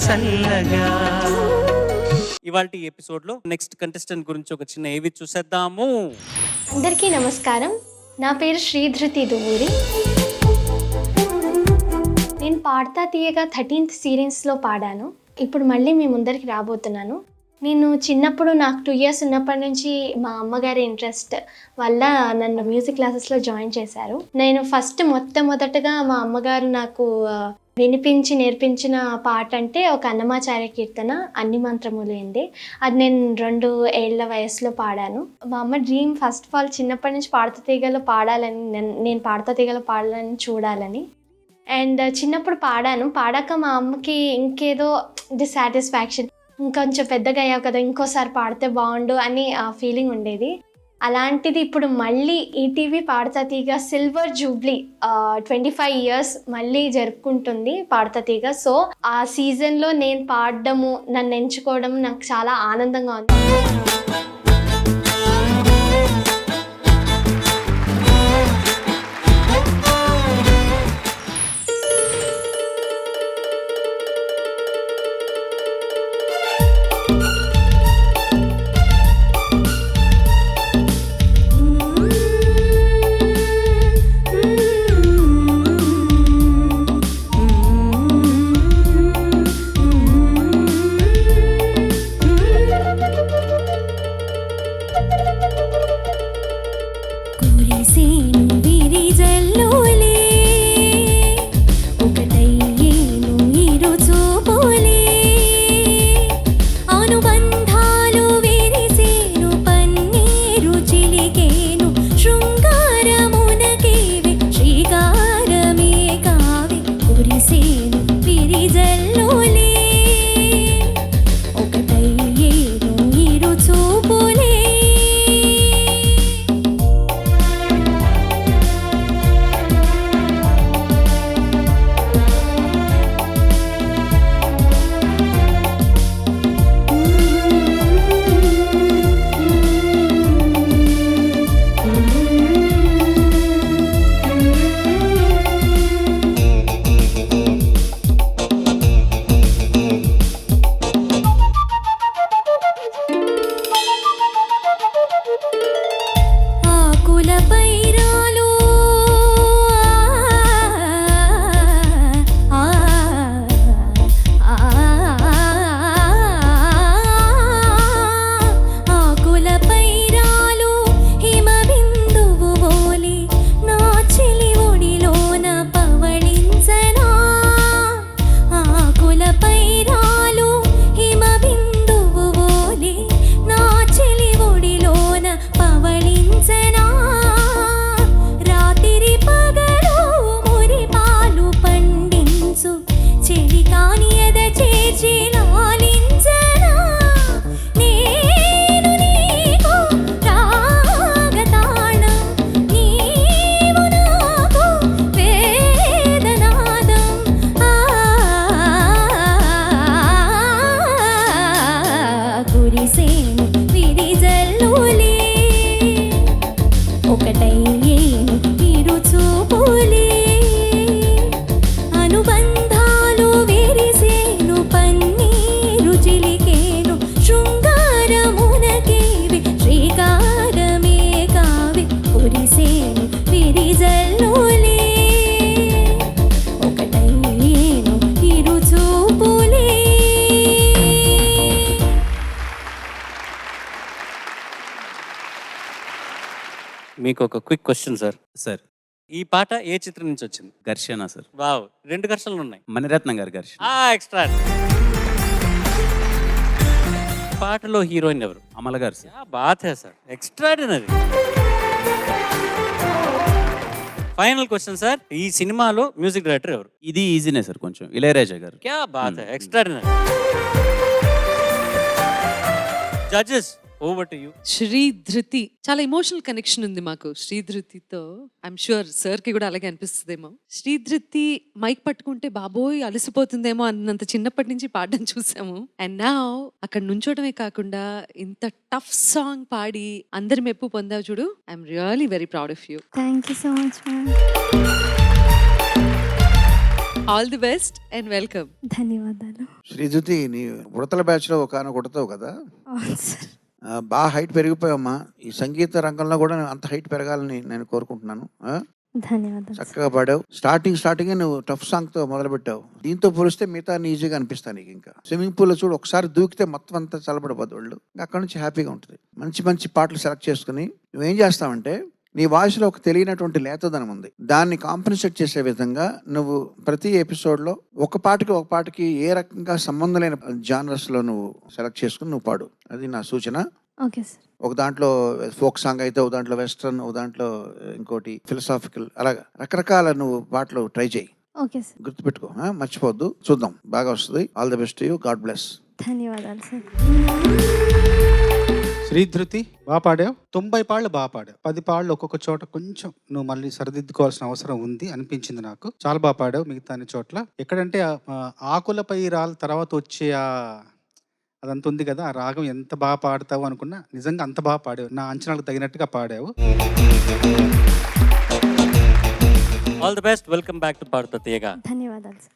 చల్లగా. ఇవాల్టి ఎపిసోడ్ లో నెక్స్ట్ కంటెస్టెంట్ గురించి ఒక చిన్న ఏవి చూసేద్దాము. అందరికీ నమస్కారం. నా పేరు శ్రీధృతి దువ్వూరి. నేను పాడతా తీయగా 13th సిరీస్లో పాడాను. ఇప్పుడు మళ్ళీ మీ ముందరికి రాబోతున్నాను. నేను చిన్నప్పుడు నాకు 2 years ఉన్నప్పటి నుంచి మా అమ్మగారి ఇంట్రెస్ట్ వల్ల నన్ను మ్యూజిక్ క్లాసెస్లో జాయిన్ చేశారు. నేను మొట్టమొదటగా మా అమ్మగారు నాకు వినిపించి నేర్పించిన పాట అంటే ఒక అన్నమాచార్య కీర్తన అన్ని మంత్రములేంది. అది నేను 2 ఏళ్ల వయసులో పాడాను. మా అమ్మ డ్రీమ్ ఫస్ట్ ఆఫ్ ఆల్ చిన్నప్పటి నుంచి పాడతా తీగలో పాడాలని, నేను పాడతా తీగలో పాడాలని చూడాలని. అండ్ చిన్నప్పుడు పాడాక మా అమ్మకి ఇంకేదో డిసాటిస్ఫాక్షన్, ఇంకొంచెం పెద్దగా అయ్యావు కదా ఇంకోసారి పాడితే బాగుండు అని ఆ ఫీలింగ్ ఉండేది. అలాంటిది ఇప్పుడు మళ్ళీ ఈటీవీ పాడతా తీగ సిల్వర్ జూబ్లీ 25 years మళ్ళీ జరుపుకుంటుంది పాడతా తీగ. సో ఆ సీజన్లో నేను పాడడము, నన్ను ఎంచుకోవడం నాకు చాలా ఆనందంగా ఉంది. మీకు ఒక క్విక్ క్వశ్చన్ సార్. ఈ పాట ఏ చిత్రం నుంచి వచ్చింది? ఘర్షణ సార్. వావ్, 2 ఘర్షణలు ఉన్నాయి. మణిరత్నం గారి ఘర్షణ. ఎక్స్ట్రా. పాటలో హీరోయిన్ ఎవరు? అమల గారు సార్. బాత్ హై sir, extraordinary. Final question sir, ఈ సినిమాలో మ్యూజిక్ డైరెక్టర్ ఎవరు? ఇది ఈజీనే సార్, కొంచెం ఇళయరాజా గారు. క్యా బాత్ హై, extraordinary. Judges, over to you. Sridhruti, చాలా ఎమోషనల్ కనెక్షన్ ఉంది మాకు శ్రీధృతితో. ఐఎమ్ షూర్ సార్ కి కూడా అలాగే అనిపిస్తుందేమో. శ్రీధృతి మైక్ పట్టుకుంటే బాబోయ్ అలసిపోతుందేమో అన్నంత చిన్నప్పటి నుంచి పాడడం చూసాము. అండ్ నౌ అక్కడ నుంచోటమే కాకుండా ఇంత టఫ్ సాంగ్ పాడి అందరి మెప్పు పొందావు చూడు. I'm really very proud of you. Thank you so much ma'am. All the best and welcome. ధన్యవాదాలు. శ్రీధృతి, నీ ఉడతల బ్యాచ్లో ఒక కొడతావు కదా, అవును సార్. బాగా హైట్ పెరిగిపోయామ్మా. ఈ సంగీత రంగంలో కూడా అంత హైట్ పెరగాలని నేను కోరుకుంటున్నాను. ధన్యవాదాలు. చక్కగా పాడావు. స్టార్టింగ్ నువ్వు టఫ్ సాంగ్తో మొదలు పెట్టావు. దీంతో పోలిస్తే మిగతా ఈజీగా అనిపిస్తాను నీకు. ఇంకా స్విమ్మింగ్ పూల్లో చూడు, ఒకసారి దూకితే మొత్తం అంతా చల్లబడిపోద్ది వాళ్ళు. అక్కడ నుంచి హ్యాపీగా ఉంటుంది. మంచి మంచి పాటలు సెలెక్ట్ చేసుకుని నువ్వేం చేస్తావంటే, నీ వాయిస్లో ఒక తెలియనటువంటి లేతదనం ఉంది. దాన్ని కాంపెన్సేట్ చేసే విధంగా నువ్వు ప్రతి ఎపిసోడ్లో ఒక పాటకి ఏ రకంగా సంబంధం లేని జానర్స్లో నువ్వు సెలెక్ట్ చేసుకుని నువ్వు పాడు. అది నా సూచన. Okay sir. ఒక దాంట్లో ఫోక్ సాంగ్ అయితే, ఒక దాంట్లో వెస్ట్రన్, ఒక దాంట్లో ఇంకోటి ఫిలసాఫికల్, అలాగా రకరకాల నువ్వు పాటలు ట్రై చేయి. Okay sir. గుర్తుపెట్టుకో, మర్చిపోవద్దు. చూద్దాం, బాగా వస్తుంది. All the best you. God bless. ధన్యవాదాలు సార్. శ్రీధృతి, బాగా పాడావు. 90 పాళ్ళు బాగా పాడావు. 10 పాళ్ళు ఒక్కొక్క చోట కొంచెం నువ్వు మళ్ళీ సరిదిద్దుకోవాల్సిన అవసరం ఉంది అనిపించింది నాకు. చాలా బాగా పాడావు మిగతా అన్ని చోట్ల. ఎక్కడంటే ఆకులపై రాళ్ళ తర్వాత వచ్చే అదంతా ఉంది కదా, ఆ రాగం ఎంత బాగా పాడతావు అనుకున్నా, నిజంగా అంత బాగా పాడావు. నా అంచనాలకు తగినట్టుగా పాడావు. All the best. Welcome back to Padutha Theeyaga. ధన్యవాదాలు సార్.